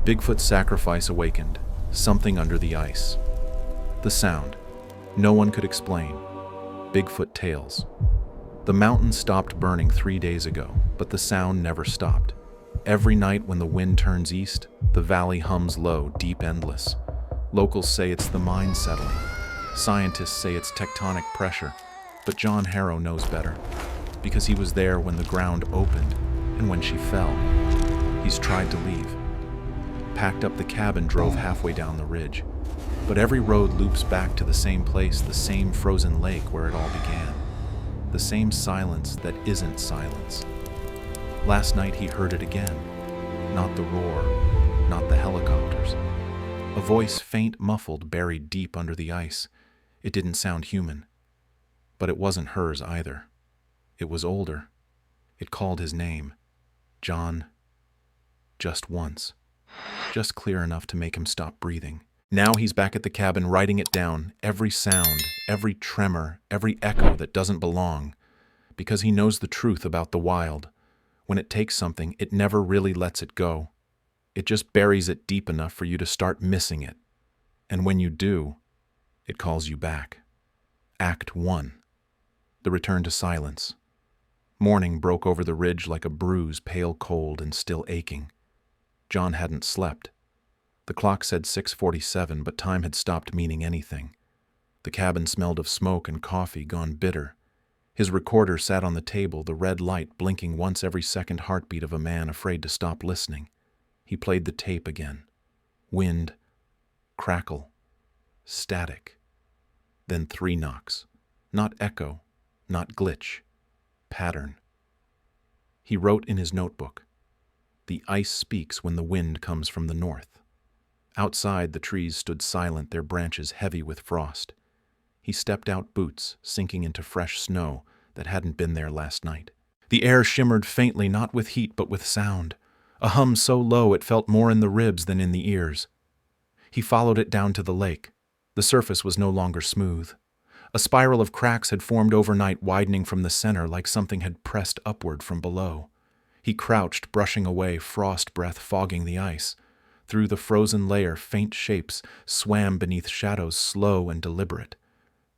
Bigfoot's sacrifice awakened something under the ice. The sound. No one could explain. Bigfoot Tales. The mountain stopped burning 3 days ago, but the sound never stopped. Every night when the wind turns east, the valley hums low, deep, endless. Locals say it's the mine settling. Scientists say it's tectonic pressure, but John Harrow knows better, because he was there when the ground opened and when she fell. He's tried to leave. Packed up the cabin, drove halfway down the ridge. But every road loops back to the same place, the same frozen lake where it all began. The same silence that isn't silence. Last night he heard it again. Not the roar, not the helicopters. A voice, faint, muffled, buried deep under the ice. It didn't sound human. But it wasn't hers either. It was older. It called his name. John. Just once. Just clear enough to make him stop breathing. Now he's back at the cabin, writing it down, every sound, every tremor, every echo that doesn't belong, because he knows the truth about the wild. When it takes something, it never really lets it go. It just buries it deep enough for you to start missing it. And when you do, it calls you back. Act 1. The return to silence. Morning broke over the ridge like a bruise, pale cold and still aching. John hadn't slept. The clock said 6:47, but time had stopped meaning anything. The cabin smelled of smoke and coffee gone bitter. His recorder sat on the table, the red light blinking once every second heartbeat of a man afraid to stop listening. He played the tape again. Wind, crackle, static. Then 3 knocks. Not echo, not glitch. Pattern. He wrote in his notebook. The ice speaks when the wind comes from the north. Outside, the trees stood silent, their branches heavy with frost. He stepped out, boots sinking into fresh snow that hadn't been there last night. The air shimmered faintly, not with heat but with sound, a hum so low it felt more in the ribs than in the ears. He followed it down to the lake. The surface was no longer smooth. A spiral of cracks had formed overnight, widening from the center like something had pressed upward from below. He crouched, brushing away, frost breath fogging the ice. Through the frozen layer, faint shapes swam beneath shadows, slow and deliberate.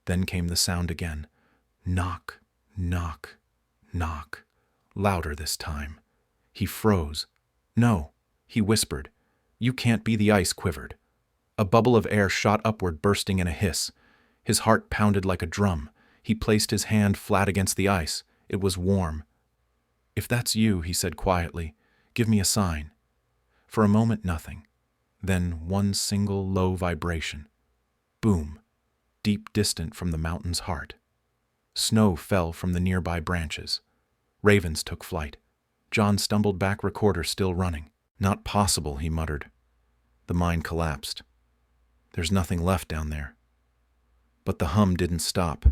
Then came the sound again. Knock, knock, knock. Louder this time. He froze. No, he whispered. You can't be. The ice quivered. A bubble of air shot upward, bursting in a hiss. His heart pounded like a drum. He placed his hand flat against the ice. It was warm. If that's you, he said quietly, give me a sign. For a moment, nothing. Then one single low vibration. Boom. Deep, distant from the mountain's heart. Snow fell from the nearby branches. Ravens took flight. John stumbled back, recorder still running. Not possible, he muttered. The mine collapsed. There's nothing left down there. But the hum didn't stop.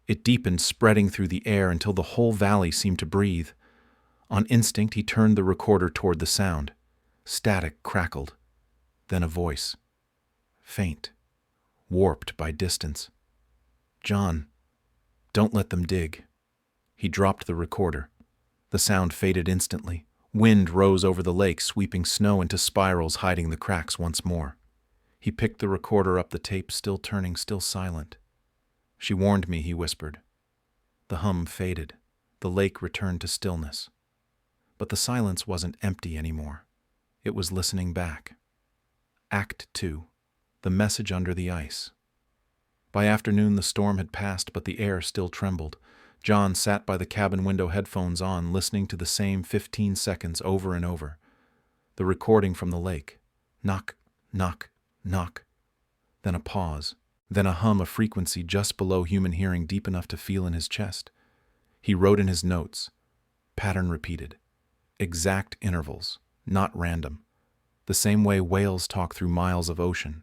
It deepened, spreading through the air until the whole valley seemed to breathe. On instinct, he turned the recorder toward the sound. Static crackled. Then a voice. Faint. Warped by distance. John, don't let them dig. He dropped the recorder. The sound faded instantly. Wind rose over the lake, sweeping snow into spirals, hiding the cracks once more. He picked the recorder up, the tape still turning, still silent. She warned me, he whispered. The hum faded. The lake returned to stillness. But the silence wasn't empty anymore. It was listening back. Act 2. The message under the ice. By afternoon the storm had passed, but the air still trembled. John sat by the cabin window, headphones on, listening to the same 15 seconds over and over. The recording from the lake. Knock, knock, knock. Then a pause. Then a hum, a frequency just below human hearing, deep enough to feel in his chest. He wrote in his notes. Pattern repeated. Exact intervals, not random. The same way whales talk through miles of ocean.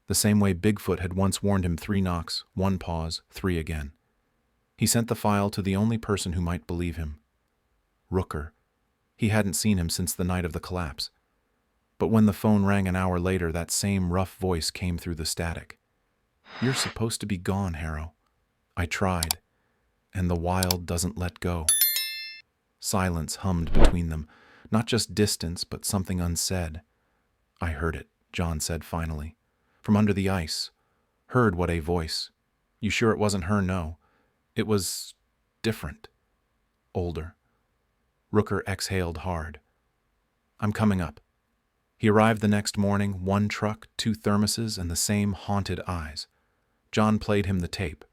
The same way Bigfoot had once warned him, 3 knocks, 1 pause, 3 again. He sent the file to the only person who might believe him. Rooker. He hadn't seen him since the night of the collapse. But when the phone rang an hour later, that same rough voice came through the static. You're supposed to be gone, Harrow. I tried, and the wild doesn't let go. Silence hummed between them, not just distance, but something unsaid. I heard it, John said finally. From under the ice. Heard what a voice. You sure it wasn't her? No. It was different. Older. Rooker exhaled hard. I'm coming up. He arrived the next morning, 1 truck, 2 thermoses, and the same haunted eyes. John played him the tape.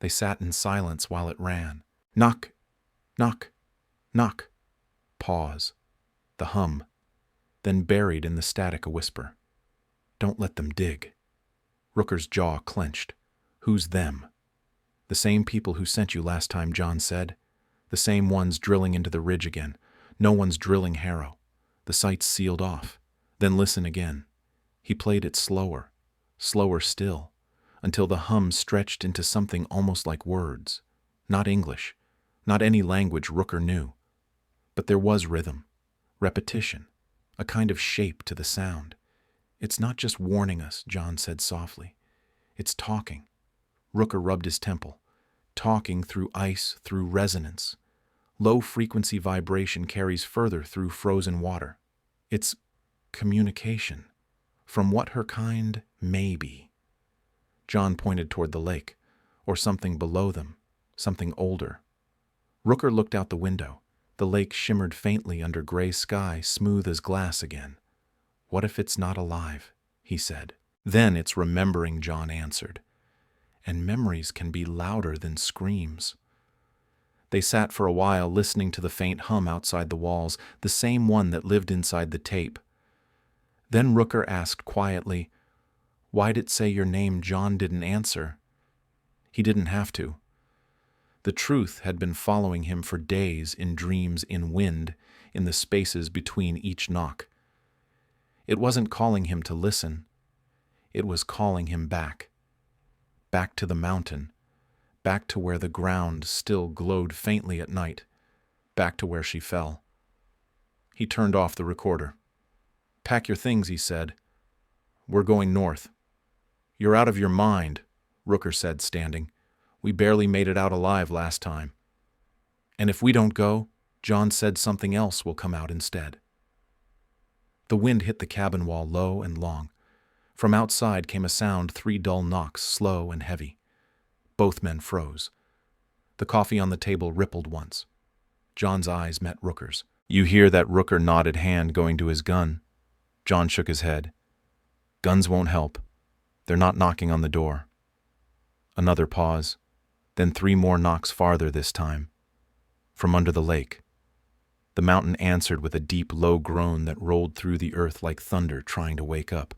They sat in silence while it ran. Knock, knock, knock. Pause. The hum. Then buried in the static a whisper. Don't let them dig. Rooker's jaw clenched. Who's them? The same people who sent you last time, John said. The same ones drilling into the ridge again. No one's drilling Harrow. The site's sealed off. Then listen again. He played it slower, slower still, until the hum stretched into something almost like words. Not English, not any language Rooker knew. But there was rhythm, repetition, a kind of shape to the sound. It's not just warning us, John said softly. It's talking. Rooker rubbed his temple. Talking through ice, through resonance. Low-frequency vibration carries further through frozen water. It's communication. From what her kind may be. John pointed toward the lake, or something below them, something older. Rooker looked out the window. The lake shimmered faintly under gray sky, smooth as glass again. What if it's not alive? He said. Then it's remembering, John answered. And memories can be louder than screams. They sat for a while listening to the faint hum outside the walls, the same one that lived inside the tape. Then Rooker asked quietly, Why'd it say your name? John didn't answer. He didn't have to. The truth had been following him for days in dreams, in wind, in the spaces between each knock. It wasn't calling him to listen. It was calling him back. Back to the mountain. Back to where the ground still glowed faintly at night. Back to where she fell. He turned off the recorder. Pack your things, he said. We're going north. You're out of your mind, Rooker said, standing. We barely made it out alive last time. And if we don't go, John said something else will come out instead. The wind hit the cabin wall low and long. From outside came a sound, 3 dull knocks, slow and heavy. Both men froze. The coffee on the table rippled once. John's eyes met Rooker's. You hear that Rooker nodded hand going to his gun. John shook his head. Guns won't help. They're not knocking on the door. Another pause. Then 3 more knocks farther this time. From under the lake. The mountain answered with a deep, low groan that rolled through the earth like thunder trying to wake up.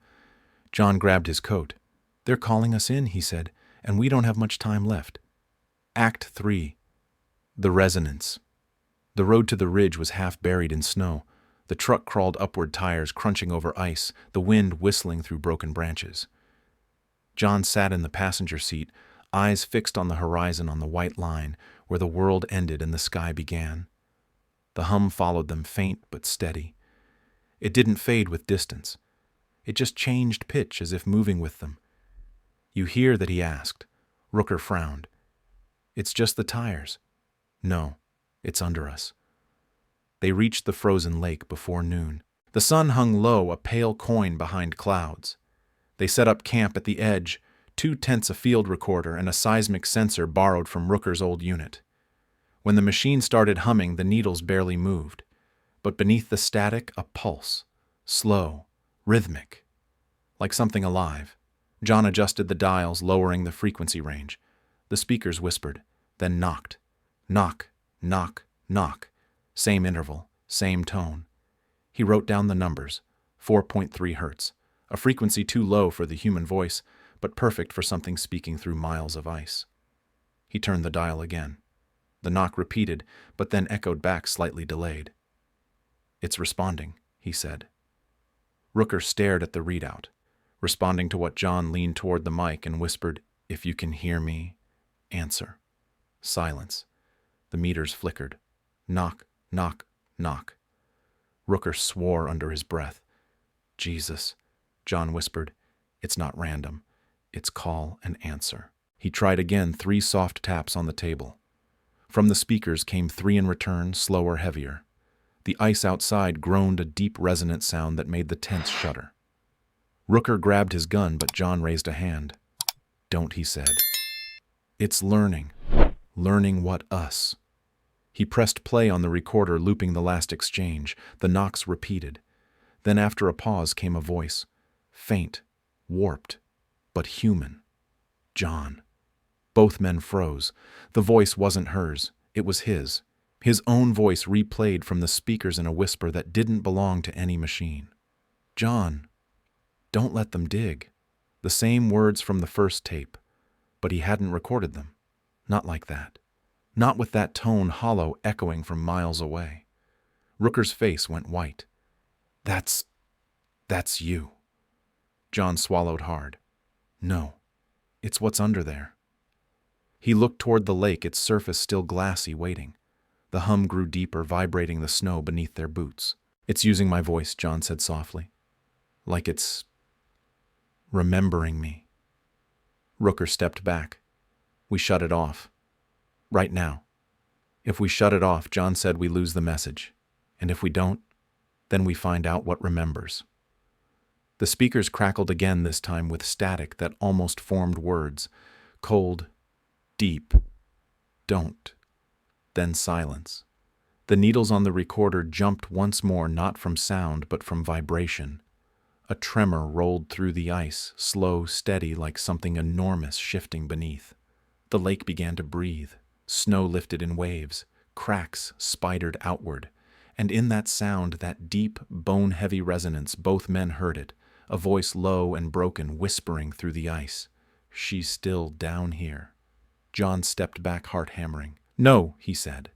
John grabbed his coat. They're calling us in, he said, and we don't have much time left. Act 3. The resonance. The road to the ridge was half buried in snow. The truck crawled upward, tires crunching over ice, the wind whistling through broken branches. John sat in the passenger seat, eyes fixed on the horizon on the white line, where the world ended and the sky began. The hum followed them, faint but steady. It didn't fade with distance. It just changed pitch as if moving with them. You hear that? He asked. Rooker frowned. It's just the tires. No, it's under us. They reached the frozen lake before noon. The sun hung low, a pale coin behind clouds. They set up camp at the edge, 2 tents, a field recorder, and a seismic sensor borrowed from Rooker's old unit. When the machine started humming, the needles barely moved. But beneath the static, a pulse. Slow, rhythmic. Like something alive. John adjusted the dials, lowering the frequency range. The speakers whispered, then knocked. Knock, knock, knock. Same interval, same tone. He wrote down the numbers. 4.3 hertz. A frequency too low for the human voice, but perfect for something speaking through miles of ice. He turned the dial again. The knock repeated, but then echoed back, slightly delayed. It's responding, he said. Rooker stared at the readout, responding to what John leaned toward the mic and whispered, If you can hear me, answer. Silence. The meters flickered. Knock, knock, knock. Rooker swore under his breath. Jesus, John whispered. It's not random. It's call and answer. He tried again, 3 soft taps on the table. From the speakers came 3 in return, slower, heavier. The ice outside groaned a deep resonant sound that made the tents shudder. Rooker grabbed his gun, but John raised a hand. "Don't," he said. "It's learning. Learning what us." He pressed play on the recorder, looping the last exchange. The knocks repeated. Then after a pause came a voice. Faint, warped, but human. "John." Both men froze. The voice wasn't hers. It was his. His own voice replayed from the speakers in a whisper that didn't belong to any machine. "John, don't let them dig." The same words from the first tape, but he hadn't recorded them. Not like that. Not with that tone hollow echoing from miles away. Rooker's face went white. That's you." John swallowed hard. "No, it's what's under there." He looked toward the lake, its surface still glassy, waiting. The hum grew deeper, vibrating the snow beneath their boots. "It's using my voice," John said softly. "Like it's remembering me." Rooker stepped back. "We shut it off. Right now. If we shut it off," John said, "we lose the message. And if we don't, then we find out what remembers." The speakers crackled again, this time with static that almost formed words. Cold, deep, don't. Then silence. The needles on the recorder jumped once more, not from sound, but from vibration. A tremor rolled through the ice, slow, steady, like something enormous shifting beneath. The lake began to breathe. Snow lifted in waves. Cracks spidered outward. And in that sound, that deep, bone-heavy resonance, both men heard it, a voice low and broken, whispering through the ice. "She's still down here." John stepped back, heart hammering. "No," he said.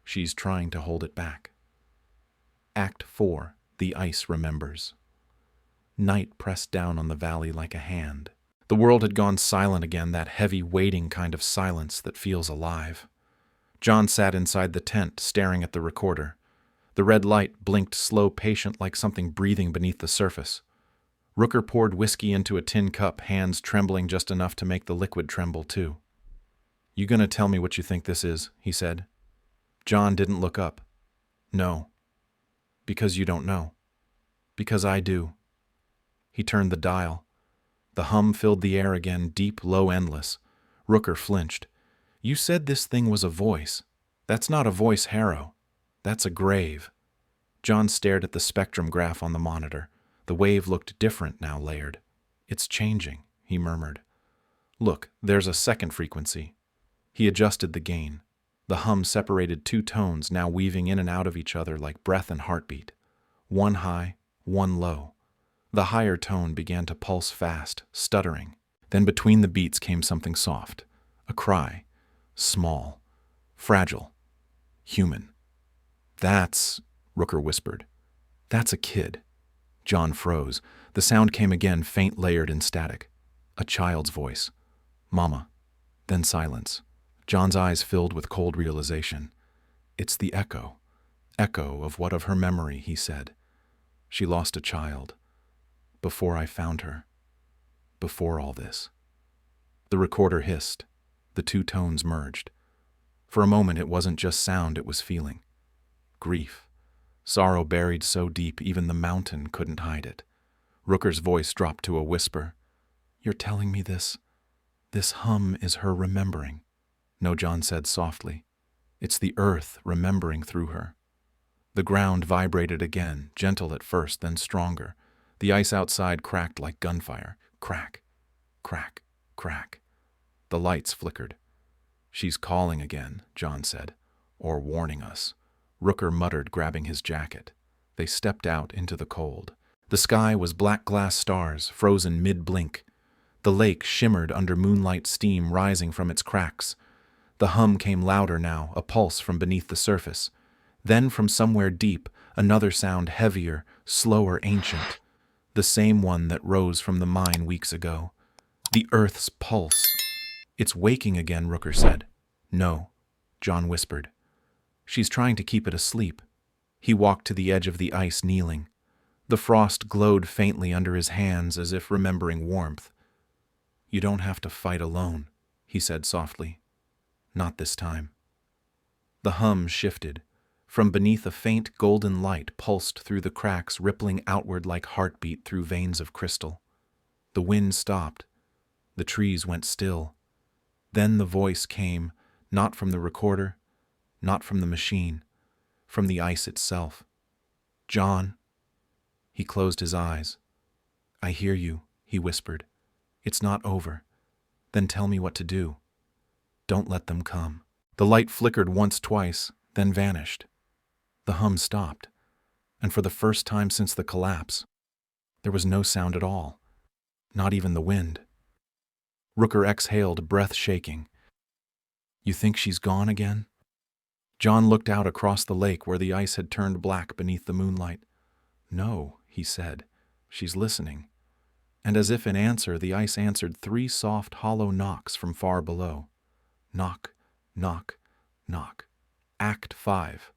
"She's trying to hold it back." Act 4. The ice remembers. Night pressed down on the valley like a hand. The world had gone silent again, that heavy, waiting kind of silence that feels alive. John sat inside the tent, staring at the recorder. The red light blinked slow, patient, like something breathing beneath the surface. Rooker poured whiskey into a tin cup, hands trembling just enough to make the liquid tremble too. "You gonna tell me what you think this is?" he said. John didn't look up. "No. Because you don't know. Because I do." He turned the dial. The hum filled the air again, deep, low, endless. Rooker flinched. "You said this thing was a voice. That's not a voice, Harrow. That's a grave." John stared at the spectrum graph on the monitor. The wave looked different now, layered. "It's changing," he murmured. "Look, there's a second frequency." He adjusted the gain. The hum separated two tones, now weaving in and out of each other like breath and heartbeat. One high, one low. The higher tone began to pulse fast, stuttering. Then between the beats came something soft. A cry. Small. Fragile. Human. "That's," Rooker whispered. "That's a kid." John froze. The sound came again, faint, layered, and static. A child's voice. "Mama." Then silence. John's eyes filled with cold realization. "It's the echo. Echo of what of her memory," he said. "She lost a child. Before I found her. Before all this." The recorder hissed. The two tones merged. For a moment it wasn't just sound, it was feeling. Grief. Sorrow buried so deep even the mountain couldn't hide it. Rooker's voice dropped to a whisper. "You're telling me this hum is her remembering." "No," John said softly. "It's the earth remembering through her." The ground vibrated again, gentle at first, then stronger. The ice outside cracked like gunfire. Crack, crack, crack. The lights flickered. "She's calling again," John said. "Or warning us." Rooker muttered, grabbing his jacket. They stepped out into the cold. The sky was black glass stars, frozen mid-blink. The lake shimmered under moonlight, steam rising from its cracks. The hum came louder now, a pulse from beneath the surface. Then from somewhere deep, another sound, heavier, slower, ancient. The same one that rose from the mine weeks ago. The earth's pulse. "It's waking again," Rooker said. "No," John whispered. "She's trying to keep it asleep." He walked to the edge of the ice, kneeling. The frost glowed faintly under his hands as if remembering warmth. "You don't have to fight alone," he said softly. "Not this time." The hum shifted. From beneath, a faint golden light pulsed through the cracks, rippling outward like heartbeat through veins of crystal. The wind stopped. The trees went still. Then the voice came, not from the recorder, not from the machine, from the ice itself. "John." He closed his eyes. "I hear you," he whispered. "It's not over. Then tell me what to do. Don't let them come." The light flickered once, twice, then vanished. The hum stopped, and for the first time since the collapse, there was no sound at all, not even the wind. Rooker exhaled, breath shaking. "You think she's gone again?" John looked out across the lake where the ice had turned black beneath the moonlight. "No," he said, "she's listening." And as if in answer, the ice answered 3 soft, hollow knocks from far below. Knock, knock, knock. Act 5.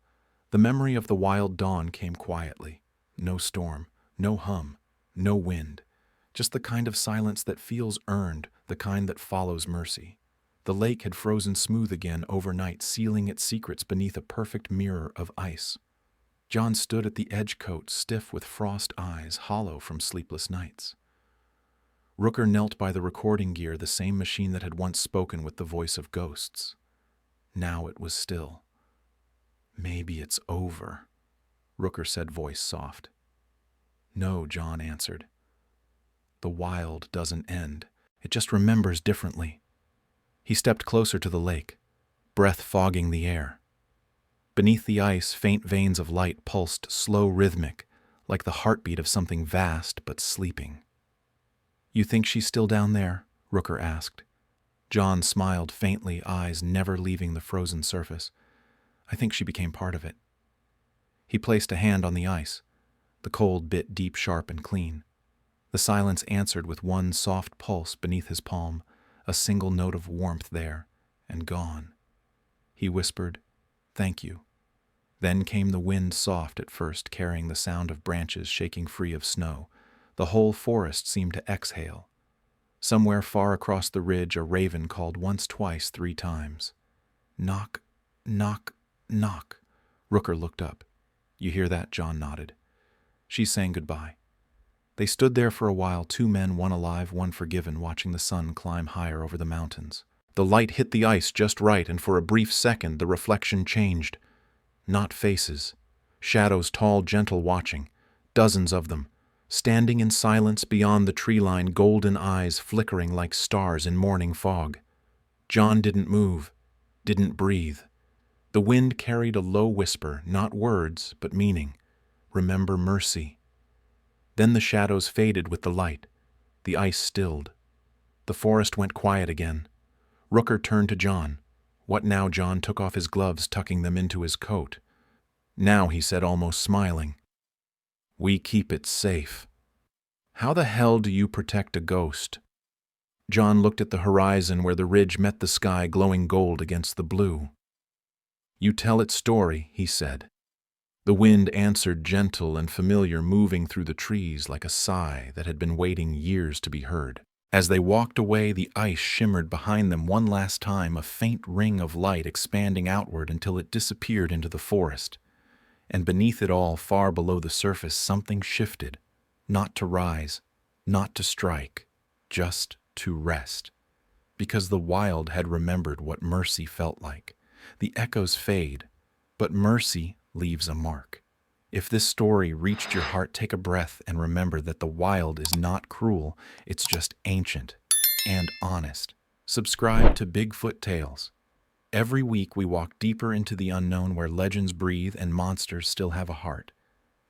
The memory of the wild dawn came quietly. No storm, no hum, no wind. Just the kind of silence that feels earned, the kind that follows mercy. The lake had frozen smooth again overnight, sealing its secrets beneath a perfect mirror of ice. John stood at the edge coat, stiff with frost eyes, hollow from sleepless nights. Rooker knelt by the recording gear, the same machine that had once spoken with the voice of ghosts. Now it was still. "Maybe it's over," Rooker said, voice soft. "No," John answered. "The wild doesn't end. It just remembers differently." He stepped closer to the lake, breath fogging the air. Beneath the ice, faint veins of light pulsed, slow, rhythmic, like the heartbeat of something vast but sleeping. "You think she's still down there?" Rooker asked. John smiled faintly, eyes never leaving the frozen surface. "I think she became part of it." He placed a hand on the ice. The cold bit deep, sharp, and clean. The silence answered with one soft pulse beneath his palm, a single note of warmth there, and gone. He whispered, "Thank you." Then came the wind, soft at first, carrying the sound of branches shaking free of snow. The whole forest seemed to exhale. Somewhere far across the ridge, a raven called once, twice, 3 times. "Knock, knock, knock." Rooker looked up. "You hear that?" John nodded. She's saying goodbye. They stood there for a while, 2 men, one alive, one forgiven, watching the sun climb higher over the mountains. The light hit the ice just right, and for a brief second the reflection changed. Not faces. Shadows, tall, gentle, watching. Dozens of them. Standing in silence beyond the tree line, golden eyes flickering like stars in morning fog. John didn't move, didn't breathe. The wind carried a low whisper, not words, but meaning. "Remember mercy." Then the shadows faded with the light. The ice stilled. The forest went quiet again. Rooker turned to John. "What now?" John took off his gloves, tucking them into his coat. "Now," he said, almost smiling, "we keep it safe." "How the hell do you protect a ghost?" John looked at the horizon where the ridge met the sky, glowing gold against the blue. "You tell its story," he said. The wind answered, gentle and familiar, moving through the trees like a sigh that had been waiting years to be heard. As they walked away, the ice shimmered behind them one last time, a faint ring of light expanding outward until it disappeared into the forest. And beneath it all, far below the surface, something shifted, not to rise, not to strike, just to rest. Because the wild had remembered what mercy felt like. The echoes fade, but mercy leaves a mark. If this story reached your heart, take a breath and remember that the wild is not cruel, it's just ancient and honest. Subscribe to Bigfoot Tales. Every week we walk deeper into the unknown where legends breathe and monsters still have a heart.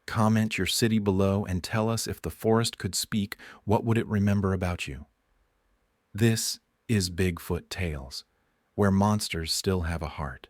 Comment your city below and tell us, if the forest could speak, what would it remember about you? This is Bigfoot Tales, where monsters still have a heart.